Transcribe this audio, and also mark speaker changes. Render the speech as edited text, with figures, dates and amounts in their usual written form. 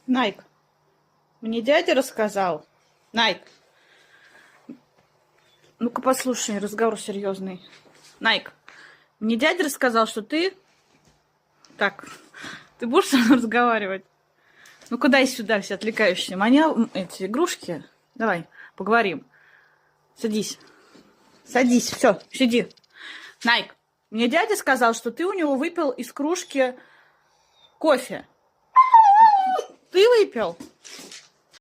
Speaker 1: Найк, мне дядя рассказал. Найк, ну-ка послушай, разговор серьезный. Найк, мне дядя рассказал, что ты... Так, ты будешь со мной разговаривать? Ну-ка дай сюда все отвлекающие. Маня, эти игрушки. Давай, поговорим. Садись. Садись, все, сиди. Найк, мне дядя сказал, что ты у него выпил из кружки кофе. Ты выпил?